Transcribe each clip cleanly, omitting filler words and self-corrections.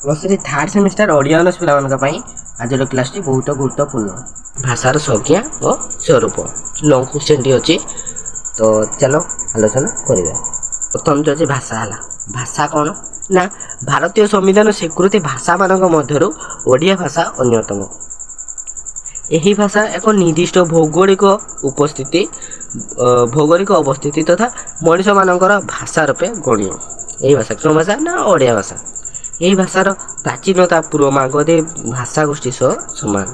Plus third semester Odia honours पिला आज class बहुत गुरुत्वपूर्ण भाषार संज्ञा और स्वरूप लंग क्वेश्चन अच्छी तो चलो आलोचना करिबा। प्रथम जो भाषा है भाषा कौन ना भारतीय संविधान स्वीकृति भाषा मानक मध्यरु ओडिया भाषा अन्यतम। यही भाषा एक निर्दिष्ट भौगोलिक अवस्थिति तथा मनीष मानकर भाषा रूपे गण्य। यही भाषा क्यों भाषा ना ओडिया भाषा। यही भाषार प्राचीनता पूर्व मागधी भाषा गोष्ठी सह समान।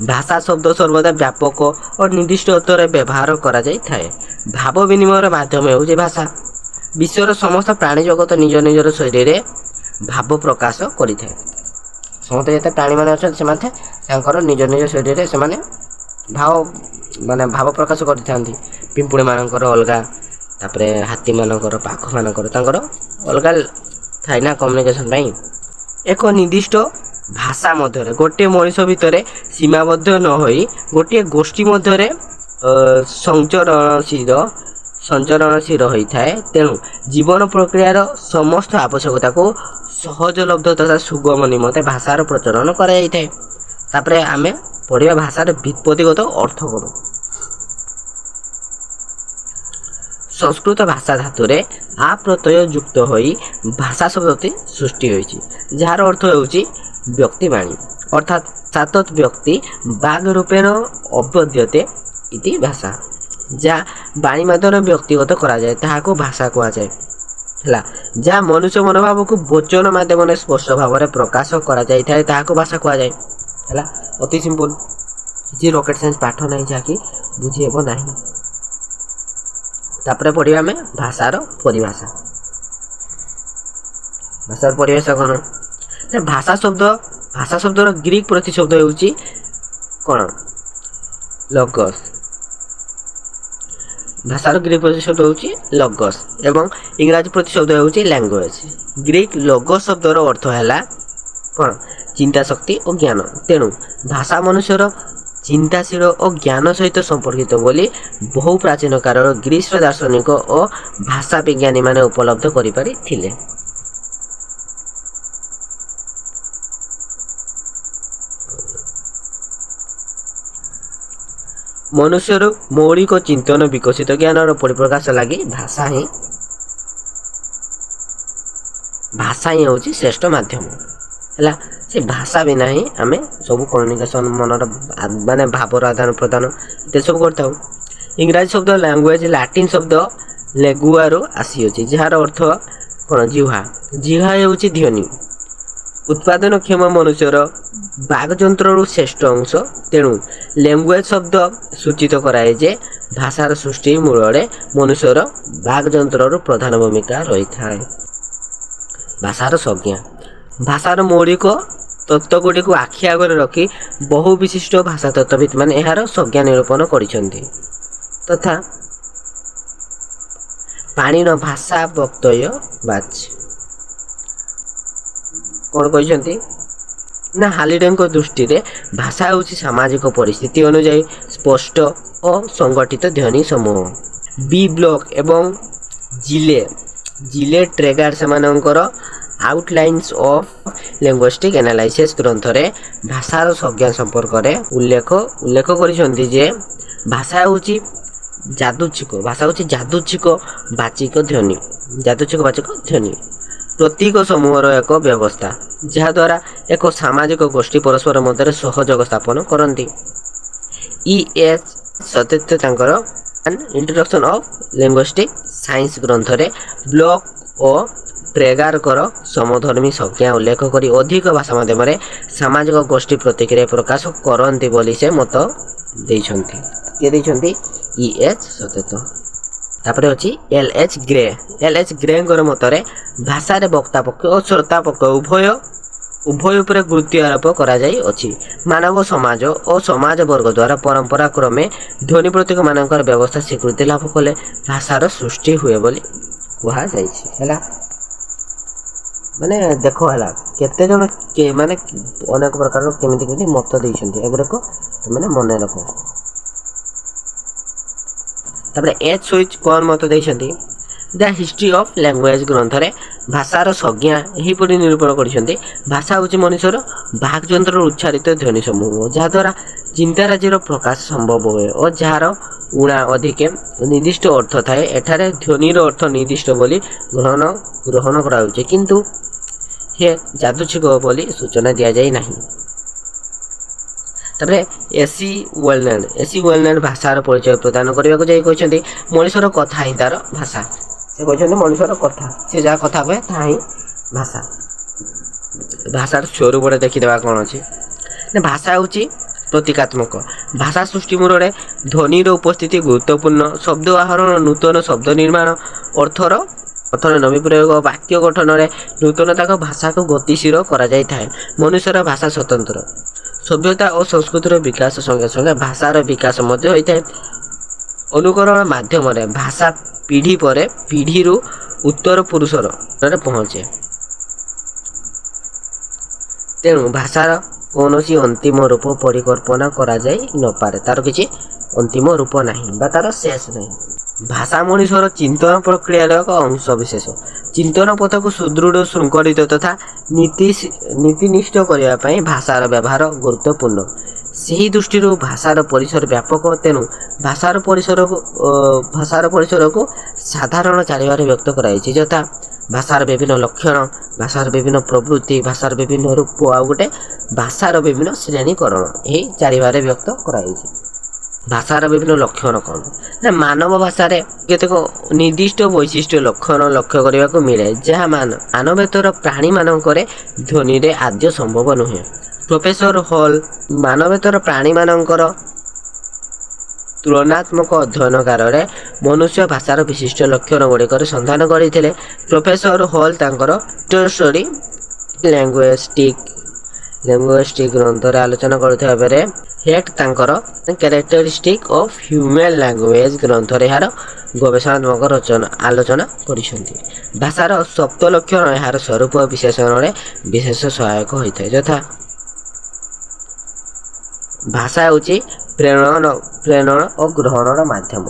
भाषा शब्द सर्वदा व्यापक और निर्दिष्ट अर्थरे व्यवहार करा जाय थाए। भाव विनिमयर माध्यम होउजे भाषा। विश्वर समस्त प्राणी जगत निज निजर शैली रे भाव प्रकाश करि थाए। समस्त जते प्राणी माने अछन से माथे तांकर निज निज शैली रे से माने भाव प्रकाश करि थांती। पिंपुड़ी मानकर अलगा तापरे हाथी मानकर पाख मानकर तांकर अलगा थाए ना कम्युनिकेशन पई। एक निर्दिष्ट भाषा मध्य गोटे मनीष भितर सीमाबद्ध न होई गोटे गोष्ठी मध्य संचरणशील होता है। तेणु जीवन प्रक्रियार समस्त आवश्यकता को सहजलब्ध तथा सुगम निमते भाषार प्रचलन कराई। आम पढ़िया भाषार व्युत्पत्तिगत अर्थ करूँ। संस्कृत भाषा धातुरे आ प्रत्यय युक्त होई भाषा शब्दटी सृष्टि होइछि जार अर्थ होउछि व्यक्तिवाणी अर्थात सातत व्यक्ति बाघ रूपेण अवद्यते इति भाषा। जहाँ वाणी माध्यम व्यक्तिगत करा जाए ताहाको भाषा कहा जाए हला। जहाँ मनुष्य मनोभाव को वचन माध्यम स्पष्ट भाव में प्रकाश करा जाए थाए ताहाको भाषा कहा जाए हला। अति सिंपल किसी रॉकेट साइंस पाठ नहीं जहाँकि बुझेब नहीं। तापरे पढ़िबा में भाषार परिभाषा। भाषार परिभाषा कौन भाषा शब्दर ग्रीक प्रतिशब्द होउछि कौन लगस। भाषार ग्रीक प्रतिशब्द होउछि लगस एवं इंग्राजी प्रतिशब्द होउछि लैंग्वेज। ग्रीक लगस शब्दर अर्थ हैला कौन चिंता शक्ति और ज्ञान। तेणु भाषा मनुष्यर चिंताशील और ज्ञान सहित संपर्कित बोली बहु प्राचीन काल ग्रीस दार्शनिक और भाषा विज्ञानी माने उपलब्ध करि पारिथिले। मनुष्यर मौलिक चिंतन विकसित ज्ञान परिप्रकाश लगी भाषा ही हूँ श्रेष्ठ माध्यम है। से भाषा बिना ही आम सब कम्युनिकेशन मनर माने भावर आदान प्रदान ये सब करता। इंग्राजी शब्द लैंग्वेज लैटिन शब्द लेगुआरो आसीअछि जार अर्थ कौन जिह्वा। जिह्वा हूँ ध्वनि उत्पादन क्षम मनुष्यर बागजंत्र श्रेष्ठ अंश। तेणु लैंग्वेज शब्द सूचित कराए जे भाषार सृष्टि मूल मनुष्यर बागजंत्र प्रधान भूमिका रही था। भाषार संज्ञा भाषार मौलिक तत्वगुड़ी को आखि आगे रखी बहु विशिष्ट भाषा तत्वविद मैंने यार संज्ञा निरूपण करिसेंति तथा पाणिन भाषा वक्तव्य बाच कौन कहते ना हालिडे दृष्टि रे भाषा हूँ सामाजिक परिस्थिति अनुଯାयी स्पष्ट और संगठित ध्वनि समूह। बी ब्लॉक एवं जिले ट्रेगार सेमानंकर आउटलाइन्स ऑफ लिंग्विस्टिक एनालाइसिस ग्रंथ रे भाषार संज्ञा संपर्क रे उल्लेख करिसेंति जे भाषा हूँ जादुच्छिक बाचिक ध्वनि प्रतीक समूहर एक व्यवस्था जहाद्वारा एक सामाजिक गोष्ठी परस्पर मध्य सहयोग स्थापन करती। E.H. सत्यत्य तांकर इंट्रोडक्शन ऑफ लिंग्विस्टिक साइंस ग्रंथ रे ब्लॉक और ट्रेगार कर समधर्मी संज्ञा उल्लेख करी अधिक भाषा माध्यम सामाजिक गोष्ठी प्रतिक्रिया प्रकाश करती बोली से मत देइछंती। के देइछंती E.H. सत्यत्य। तापर अच्छी L.H. ग्रे मतरे भाषा रे वक्ता पक्ष और श्रोता पक्ष उभय उपर गुरुत्व आरोप करा जाई अछि। मानव समाज और समाज वर्ग द्वारा परंपरा क्रमे ध्वनि प्रतीक मानकर व्यवस्था स्वीकृति लाभ कले भाषार सृष्टि हुए बोली कहा जाइछि हैला। माने देखो हैला केते जण के माने अनेक प्रकार केमिति मत देइछन्ति एगुरको माने मने रखो। तापर एच स्विच कौन मत देइछन्ति द हिस्ट्री ऑफ लैंग्वेज ग्रंथ रे भाषार संज्ञा यहीपरि निरूपण करछन्ती। भाषा होची मनुष्यर बाकयंत्र उच्चारित ध्वनि समूह जहाद्वारा चिंताराजीर प्रकाश संभव हुए और जार उणा अधिके निर्दिष्ट अर्थ थाए। एठारे ध्वनिर अर्थ निर्दिष्ट बोली ग्रहण कराउछे किंतु हे जादुछिक बोली सूचना दिया जाय नाही। तबरे एसी वेलनेड भाषार परिचय प्रदान करने को जाई मनुष्यर कथा ही तार भाषा। से कहते मनुष्यर कथा से जहाँ कथा कहे ता ही भाषा। भाषार स्वरूप देखीदेवा कौन अच्छे ना भाषा हूँ प्रतीकात्मक। भाषा सृष्टि मूल ध्वनिर उपस्थिति गुरुत्वपूर्ण। शब्द आहरण नूतन शब्द निर्माण अर्थर नवी प्रयोग वाक्य गठन में नूतनता भाषा को गतिशील करा जाय थाए। मनुष्यर भाषा स्वतंत्र। सभ्यता और संस्कृतिर विकास संगे संगे भाषार विकास होता है। अनुकरण माध्यम भाषा पीढ़ी पर पीढ़ी उत्तर पुरुषर पहुँचे। तेणु भाषार कौन अंतिम रूप परिकल्पना करा जाय न पारे। तार किसी अंतिम रूप नहीं बा तार शेष नहीं। भाषा मनुष्यर चिंतन प्रक्रिया एक अंश विशेष। चिंतन पथ को सुदृढ़ शृंखलित तथा नीतिनिष्ठ करने भाषार व्यवहार गुरुत्वपूर्ण। सही दृष्टि भाषार परिसर व्यापक। तेणु भाषार परिसर को साधारण चारिबार व्यक्त कराई यथा भाषार विभिन्न लक्षण, भाषार विभिन्न प्रवृत्ति, भाषार विभिन्न रूप आ गोटे भाषार विभिन्न श्रेणीकरण यही चारिबार व्यक्त कराई। भाषार विभिन्न लक्षण कौन ना मानव भाषा केतेक निर्दिष्ट वैशिष्ट्य लक्षण लक्ष्य करने को मिले जहाँ मानवेतर प्राणी मानक ध्वनि रे आद्य संभव नुहे। प्रोफेसर हॉल मानवेतर प्राणी मानकर तुलनात्मक अध्ययन कार्य मनुष्य भाषार विशिष्ट लक्षण गुड़िकर संधान करते। प्रोफेसर हॉल तांकर स्टडी लैंग्वेस्टिक ग्रंथ आलोचना करते बेले हेट तांकर कैरेक्टरिस्टिक ऑफ ह्यूमन लैंग्वेज ग्रंथ यार गवेषणात्मक आलोचना करिसेंती। भाषार सप्त लक्षण यार स्वरूप विशेषण में विशेष सहायक होता है यथा भाषा हूँ प्रेरण और ग्रहण माध्यम।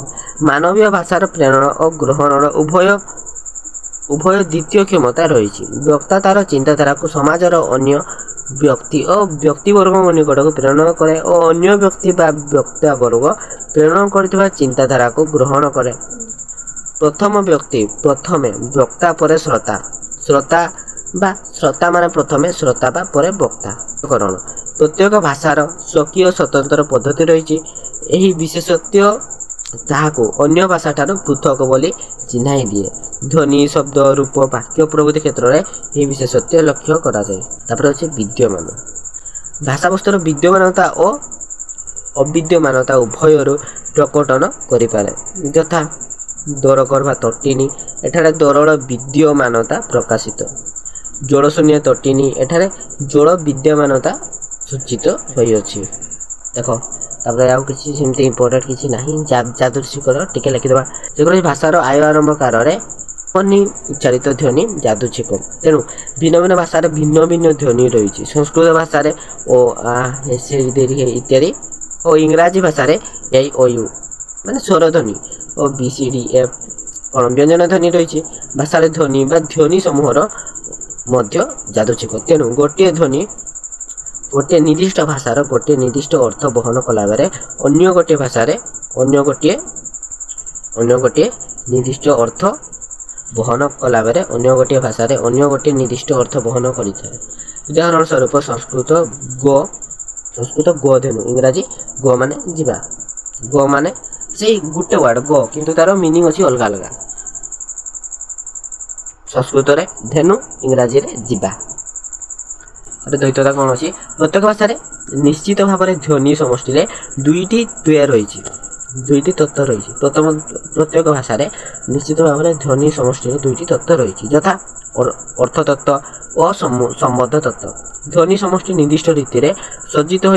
मानवीय भाषार प्रेरण और ग्रहण उभय द्वितीय क्षमता रही। वक्ता तार चिंताधारा को समाजर अन्य व्यक्ति और व्यक्तिवर्ग निकट को प्रेरण करे और अन्य व्यक्ति बा वक्ता वर्ग प्रेरण करथिबा चिंताधारा को ग्रहण करे। प्रथम व्यक्ति प्रथमे वक्ता पर श्रोता माने प्रथमे श्रोता बा परे वक्ता करण। प्रत्येक भाषार स्वकीय स्वतंत्र पद्धति रही। यही विशेषत्व ताहाको अन्य भाषा ठारू पृथक बोली चिन्हाई दिए। ध्वनि शब्द रूप वाक्य प्रभृति क्षेत्र में यह विशेषत्व लक्ष्य करा जाए। तापर अच्छे विद्यमान भाषा वस्तुर विद्यमानता और अविद्यमानता उभयर प्रकटन करिपारे यथा दरगर्भा तटिनी एठारे दरड़ विद्यमानता प्रकाशित। जलशून्य तटिनी एठारे जल विद्यमानता सूचित होइअछि। देखो तापर आउ किसी सेमती इंपोर्टेंट किसी नहीं जादुछिकर टिके लिखिदेवा। जो भाषार आय आरंभ काल उच्चारित ध्वनि जादुछिक। तेणु भिन्न भिन्न भाषा भिन्न भिन्न ध्वनि रही। संस्कृत भाषा ओ आ से इत्यादि और इंग्राजी भाषा ए ओ यू माने स्वर ध्वनि और बी सी डी एफ कौन व्यंजन ध्वनि रही। भाषा ध्वनि बा ध्वनि समूहर मध्य जादुछिक। तेणु गोटे ध्वनि गोटे निर्दिष्ट भाषार गोटे निर्दिष्ट अर्थ बहन कला बेले अन्य गोटे भाषा अन्य गोटे निर्दिष्ट अर्थ बहन कला बेले अन्य गोटे भाषा अन्य गोटे निर्दिष्ट अर्थ बहन करिଥାଏ। उदाहरण स्वरूप संस्कृत गो धेनु इंग्राजी गो माने जीवा। गो माने से गोटे वर्ड गो किंतु तार मीनिंग अछि अलग अलग। संस्कृत रे धेनु इंग्राजी रे जीवा। द्वैतता कौन अच्छी प्रत्येक भाषा निश्चित भाव में ध्वनि समष्टि दुईटी द्वय रही दुईटी तत्व रही। प्रथम प्रत्येक भाषा निश्चित भाव में ध्वनि समष्टि दुईटी तत्व रही यथा अर्थ तत्व और संबद्ध तत्व। ध्वनि समष्टि निर्दिष्ट रीति से सज्जित हो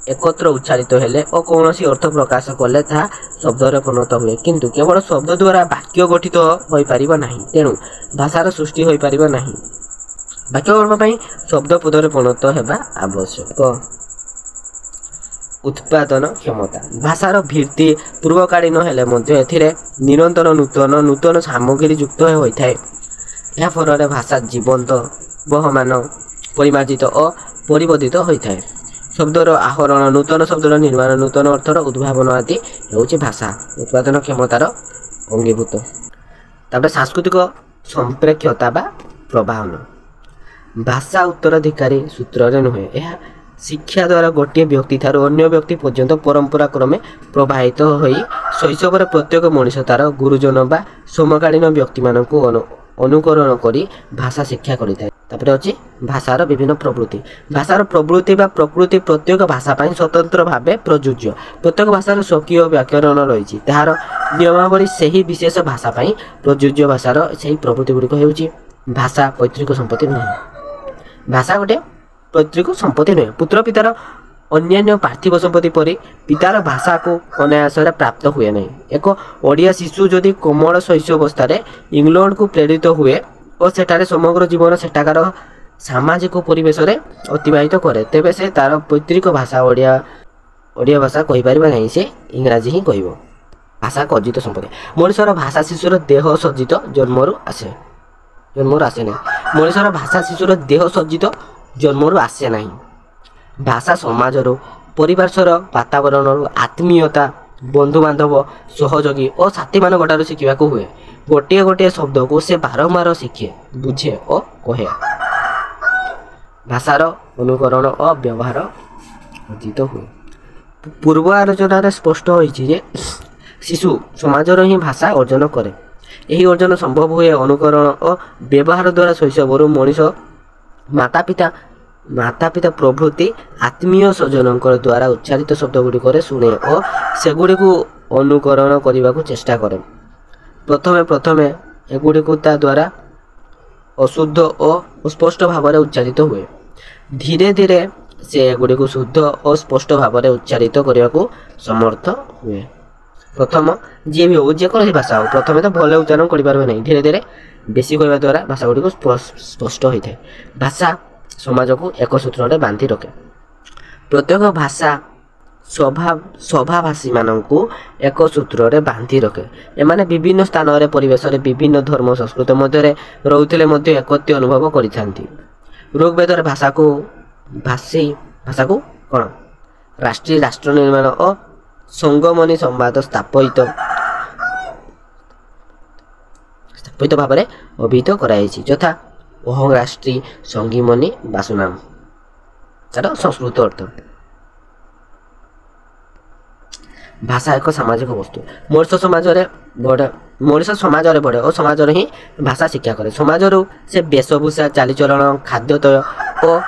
एकत्र उच्चारित हेले और कौन सी अर्थ प्रकाश कले ता शब्द परिणत हुए किंतु केवल शब्द द्वारा वाक्य गठित हो पारिबा नहीं। तेणु भाषार सृष्टि हो पारिबा नहीं। वाक्य गठन शब्द पदर परिणत होगा आवश्यक। उत्पादन क्षमता भाषार भित्ति पूर्वकालीन हेले मध्य एथिरे निरंतर नूतन नूतन सामग्री युक्त होता है। यह फल भाषा जीवंत बहमान परिमार्जित और परिवर्धित होता है। शब्दर आहरण नूतन शब्दर निर्माण नूतन अर्थर उद्भावन आदि होउछि भाषा उत्पादन क्षमतार अंगीभूत। तापर सांस्कृतिक संप्रेक्षता बा प्रभावन भाषा उत्तराधिकारी सूत्र नुहे यह शिक्षा द्वारा गोटे व्यक्ति ठारू अन्य व्यक्ति पर्यंत परंपरा क्रमे प्रभावित होई शैशवर प्रत्येक मनीष तार गुरुजन बा समकालीन व्यक्ति मानकु अनुकरण करी भाषा शिक्षा करिଥାଏ। तापर अछि भाषार विभिन्न प्रवृत्ति भाषार प्रवृत्ति बा प्रकृति प्रत्येक भाषा पई स्वतंत्र भावे प्रयोज्य। प्रत्येक भाषार स्वकीय व्याकरण रहिछि ताहार नियमावली सही विशेष भाषा पई प्रयोज्य। भाषार सही प्रवृत्ति गुडिक हेउछि भाषा पैतृक संपत्ति नुहे। भाषा गोटे पैतृक संपत्ति नुहे। पुत्र पितार अन्यान्य पार्थिव संपत्ति परि पितार भाषा को अनायास प्राप्त हुए नहीं। एक ओडिया शिशु जदि कोमल शैशवस्था इंग्लैंड को प्रेरित हुए और सेठारे समग्र जीवन सेठाकार सामाजिक परिवेश रे अतिबाहित करे तेबे से तार पैतृक भाषा ओडिया भाषा कहि परिबा नहीं, से इंग्राजी ही कहबो। भाषा को अर्जित संपत्ति मनुष्यर भाषा शिशुर देह सज्जित जन्मरु आसे नहीं। मनुष्यर भाषा शिशुर देह सज्जित जन्मरु आसे नहीं। भाषा समाजर परिवार वातावरण आत्मीयता बंधु बांधव सहयोगी और साथी मान गठार शिखा हुए। गोटे गोटे शब्द को से बारंबार शिखे बुझे और कहे। भाषार अनुकरण और व्यवहार अर्जित हुए। पूर्व आलोचन स्पष्ट होइछि शिशु समाजर ही भाषा अर्जन करे। यही अर्जन संभव हुए अनुकरण और व्यवहार द्वारा शैशवर मनीष माता पिता प्रभृति आत्मीय स्वजन द्वारा उच्चारित शब्द गुड़िक शुणे और सेगुड़ी अनुकरण करने को चेष्टा करे। प्रथमे एगुड़ी द्वारा अशुद्ध और स्पष्ट भाव में उच्चारित हुए। धीरे धीरे से एगुड़ी को शुद्ध और स्पष्ट भाव में उच्चारित करने को समर्थ हुए। प्रथम जी भी हो जेकोसी भाषा हो प्रथम तो भले उच्चारण कर नहीं, धीरे धीरे बेसी कहवा द्वारा भाषा गुड़ी को स्पष्ट होता है। भाषा समाज को एक सूत्र में बांधि रखे। प्रत्येक भाषा सभाभाषी मानू एक सूत्र में बांधि रखे। एमाने विभिन्न स्थान में परिवेश विभिन्न धर्म संस्कृति मध्य रोते एकत्व अनुभव करिथांती। ऋग्वेद भाषा को कौन राष्ट्रीय राष्ट्र निर्माण और संगमनी संवाद स्थापित भाव में अभिहित कराई यथा ओहं राष्ट्रीय संगीमनी बासुनाम तार संस्कृत अर्थ। भाषा एक सामाजिक वस्तु। मनुष्य समाज बढ़े और समाज ही भाषा शिक्षा करे। समाज से वेशभूषा चालीचलन खाद्यतय और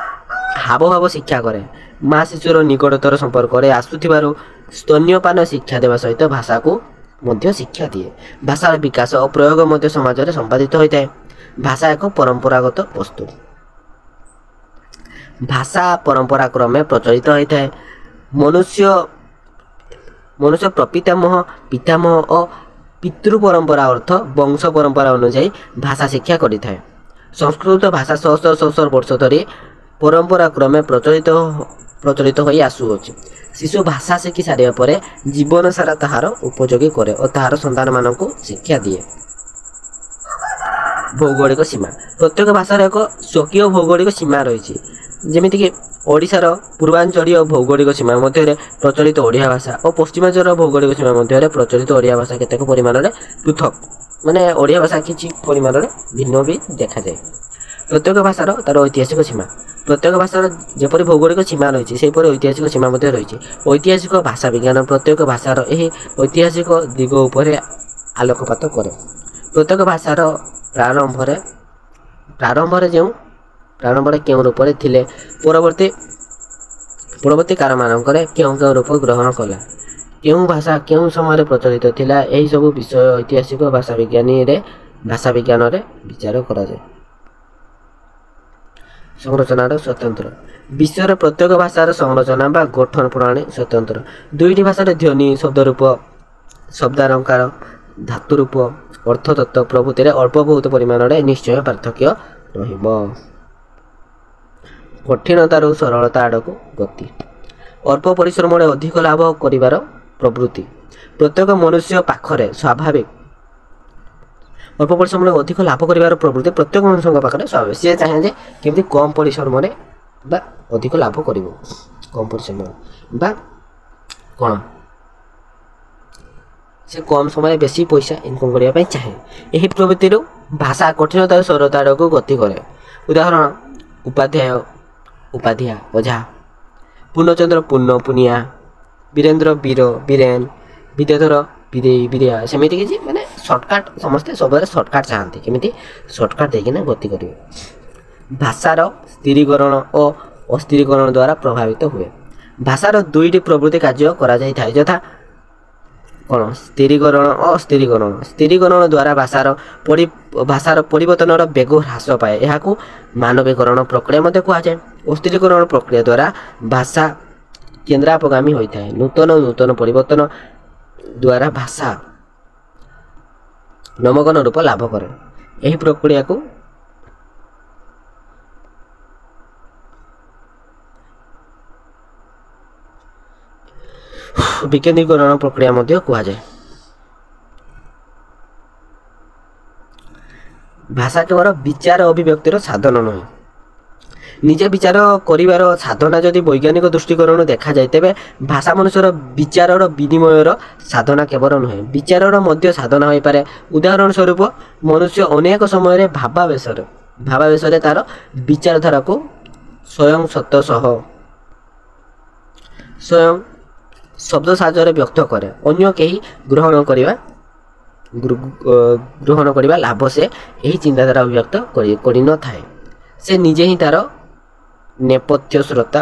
हावभाव शिक्षा करे। माँ शिशुर निकटतर संपर्क आसुथिबारु स्तन्यपान शिक्षा देवा सहित भाषा को मध्य शिक्षा दिए। भाषार विकास और प्रयोग मध्य समाज में संपादित होता है। भाषा एक परंपरागत वस्तु। भाषा परंपरा क्रमे प्रचलित होता है। मनुष्य प्रपितामह पितामह और पितृ परंपरा अर्थ वंश परंपरा अनुसार भाषा शिक्षा करिଥାଏ। संस्कृत भाषा सहस्र वर्ष धरी परंपरा क्रमे प्रचलित होई आसुअछि। शिशु भाषा शिखि सारिया परे जीवन सारा ताहार उपयोगी करे और ताहार संतान मानक शिक्षा दिए। भौगोलिक सीमा प्रत्येक भाषार एक स्वकीय भौगोलिक सीमा रही। जमीक ओडिशार पूर्वांचलीय भौगोलिक सीमा मध्य प्रचलित ओडिया भाषा और पश्चिमांचल भौगोलिक सीमा मध्य प्रचलित ओडिया भाषा केतेक परिमाण में पृथक माने ओडिया भाषा किछि परिमाण में भिन्न भी देखा जाए। प्रत्येक भाषार तार ऐतिहासिक सीमा प्रत्येक भाषार जेपरि भौगोलिक सीमा रही सेपरि ऐतिहासिक सीमा मध्य रही। ऐतिहासिक भाषा विज्ञान प्रत्येक भाषार यही ऐतिहासिक दिग उपर आलोकपात करे। प्रत्येक भाषार प्रारंभ क्यों रूप थिले परवर्ती कार मानकरे क्यों रूप ग्रहण कला क्यों भाषा क्यों समय प्रचलित थिला यही सब विषय ऐतिहासिक भाषा विज्ञान रे विचार करा जाए। संरचनार स्वतंत्र विश्वर प्रत्येक भाषार संरचना बा गठन प्रणाली स्वतंत्र। दुईटी भाषार ध्वनि शब्दरूप शब्दालंकार धातुरूप अर्थतत्व प्रभृति अल्प बहुत परिमाण में निश्चय पार्थक्य रहिब। कठिनतार सरलता आड़ को गति ଅଳ୍ପ ପରିଶ୍ରମରେ ଅଧିକ ଲାଭ କରିବାର ପ୍ରବୃତ୍ତି। ପ୍ରତ୍ୟେକ ମନୁଷ୍ୟ ପାଖରେ ସ୍ୱାଭାବିକ ଅଳ୍ପ ପରିଶ୍ରମରେ ଅଧିକ ଲାଭ କରିବାର ପ୍ରବୃତ୍ତି ପ୍ରତ୍ୟେକ ମନୁଷ୍ୟଙ୍କ ପାଖରେ ସ୍ୱାଭାବିକ। ସିଏ ଚାହେଁ ଯେ କେମିତି କମ୍ ପରିଶ୍ରମରେ ବା ଅଧିକ ଲାଭ କରିବ, କମ୍ ପରିଶ୍ରମରେ ବା କ'ଣ ସେ କମ୍ ସମୟରେ ବେଶୀ ପଇସା ଇନକମ୍ କରିବା ପାଇଁ ଚାହେଁ। ଏହି ପ୍ରବୃତ୍ତିରୁ ଭାଷା କଠିନତାରୁ ସରଳତା ଆଡ଼କୁ ଗତି କରେ। ଉଦାହରଣ ଉପାଧ୍ୟାୟ ଓଝା, ପୂର୍ଣ୍ଣଚନ୍ଦ୍ର ପୁନିଆ, ବୀରେନ୍ଦ୍ର ବୀରେନ, ବିଦ୍ୟାଧର ବିରିଆ। ସେମିତି କିଛି ମାନେ ସର୍ଟକଟ୍, ସମସ୍ତେ ସବୁବେଳେ ସର୍ଟକଟ୍ ଚାହାନ୍ତି, କେମିତି ସର୍ଟକଟ୍ ଦେଇକିନା ଗତି କରିବେ। ଭାଷାର ସ୍ଥିରୀକରଣ ଓ ଅସ୍ଥିରୀକରଣ ଦ୍ୱାରା ପ୍ରଭାବିତ ହୁଏ। ଭାଷାର ଦୁଇଟି ପ୍ରବୃତ୍ତି କାର୍ଯ୍ୟ କରାଯାଇଥାଏ, ଯଥା କ'ଣ ସ୍ଥିରୀକରଣ ଓ ଅସ୍ଥିରୀକରଣ। ସ୍ଥିରୀକରଣ ଦ୍ୱାରା ଭାଷାର ପରିବର୍ତ୍ତନର ବେଗ ହ୍ରାସ ପାଏ, ଏହାକୁ ମାନବୀକରଣ ପ୍ରକ୍ରିୟା ମଧ୍ୟ କୁହାଯାଏ। ଅସ୍ଥିରୀକରଣ ପ୍ରକ୍ରିୟା ଦ୍ୱାରା ଭାଷା କେନ୍ଦ୍ରାପଗାମୀ ହୋଇଥାଏ। ନୂତନ ପରିବର୍ତ୍ତନ ଦ୍ୱାରା ଭାଷା ନମଗନ ରୂପ ଲାଭ କରେ। ଏହି ପ୍ରକ୍ରିୟାକୁ ବିକେନ୍ଦ୍ରୀକରଣ ପ୍ରକ୍ରିୟା ମଧ୍ୟ କୁହାଯାଏ। ଭାଷା କେବଳ ବିଚାର ଅଭିବ୍ୟକ୍ତିର ସାଧନ ନୁହେଁ। ନିଜେ ବିଚାର କରିବାର ସାଧନା ଯଦି ବୈଜ୍ଞାନିକ ଦୃଷ୍ଟିକୋଣରୁ ଦେଖାଯାଏ, ତେବେ ଭାଷା ମନୁଷ୍ୟର ବିଚାରର ବିନିମୟର ସାଧନା କେବଳ ନୁହେଁ, ବିଚାରର ମଧ୍ୟ ସାଧନା ହୋଇପାରେ। ଉଦାହରଣ ସ୍ୱରୂପ ମନୁଷ୍ୟ ଅନେକ ସମୟରେ ଭାବାବେଶରେ ତାର ବିଚାରଧାରାକୁ ସ୍ୱୟଂ ଶବ୍ଦ ସାହାଯ୍ୟରେ ବ୍ୟକ୍ତ କରେ। ଅନ୍ୟ କେହି ଗ୍ରହଣ କରିବା ଲାଭ ସେ ଏହି ଚିନ୍ତାଧାରା ଅଭିବ୍ୟକ୍ତ କରିନଥାଏ। ସେ ନିଜେ ହିଁ ତାର ନେପଥ୍ୟ ଶ୍ରୋତା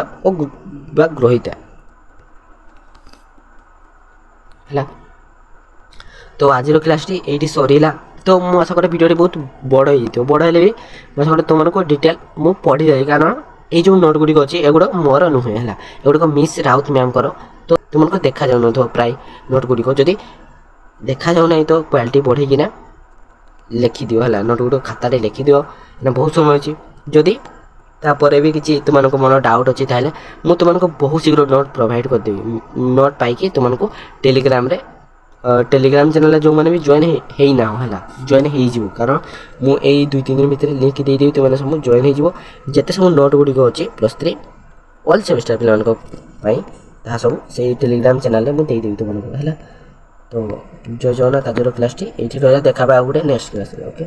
ବା ଗ୍ରହିତା ହେଲା। ତ ଆଜିର କ୍ଲାସ୍ଟି ଏଇଠି ସରିଲା। ତ ମୁଁ ଆଶା କରେ ଭିଡ଼ିଓଟି ବହୁତ ବଡ଼ ହେଇଯାଇଥିବ। ବଡ଼ ହେଲେ ବି ମୁଁ ଆଶା କରେ ତୁମମାନଙ୍କୁ ଡିଟେଲ୍ ମୁଁ ପଢ଼ିଯାଏ, କାରଣ ଏଇ ଯେଉଁ ନୋଟ୍ ଗୁଡ଼ିକ ଅଛି ଏଗୁଡ଼ାକ ମୋର ନୁହେଁ ହେଲା, ଏଗୁଡ଼ାକ ମିସ୍ ରାଉତ ମ୍ୟାମ୍ଙ୍କର। ତ ତୁମମାନଙ୍କୁ ଦେଖାଯାଉନଥିବ ପ୍ରାୟ ନୋଟ୍ ଗୁଡ଼ିକ, ଯଦି ଦେଖାଯାଉନାହିଁ ତ କ୍ୱାଲିଟି ବଢ଼େଇକିନା ଲେଖିଦିଅ ହେଲା। ନୋଟ୍ ଗୁଡ଼ିକ ଖାତାରେ ଲେଖିଦିଅ, ନା ବହୁତ ସମୟ ଅଛି। ଯଦି ତାପରେ ବି କିଛି ତୁମମାନଙ୍କ ମନ ଡାଉଟ୍ ଅଛି, ତାହେଲେ ମୁଁ ତୁମମାନଙ୍କୁ ବହୁତ ଶୀଘ୍ର ନୋଟ୍ ପ୍ରୋଭାଇଡ଼ କରିଦେବି। ନୋଟ୍ ପାଇକି ତୁମମାନଙ୍କୁ ଟେଲିଗ୍ରାମ ଚ୍ୟାନେଲରେ ଯେଉଁମାନେ ବି ଜଏନ୍ ହେଇନାହ ହେଲା, ଜଏନ୍ ହେଇଯିବ, କାରଣ ମୁଁ ଏଇ 2-3 ଦିନ ଭିତରେ ଲିଙ୍କ୍ ଦେଇଦେବି, ତୁମମାନେ ସବୁ ଜଏନ୍ ହେଇଯିବ। ଯେତେ ସବୁ ନୋଟ୍ ଗୁଡ଼ିକ ଅଛି +3 ଅଲ୍ ସେମିଷ୍ଟାର ପିଲାମାନଙ୍କ ପାଇଁ, ତାହା ସବୁ ସେଇ ଟେଲିଗ୍ରାମ ଚ୍ୟାନେଲରେ ମୁଁ ଦେଇଦେବି ତୁମମାନଙ୍କୁ ହେଲା। ତ ଜୟ ଜଗନ୍ନାଥ। ଆଜିର କ୍ଲାସ୍ଟି ଏଇଠି ରହିଲା, ଦେଖାବା ଆଉ ଗୋଟେ ନେକ୍ସଟ କ୍ଲାସ୍ରେ। ଓକେ।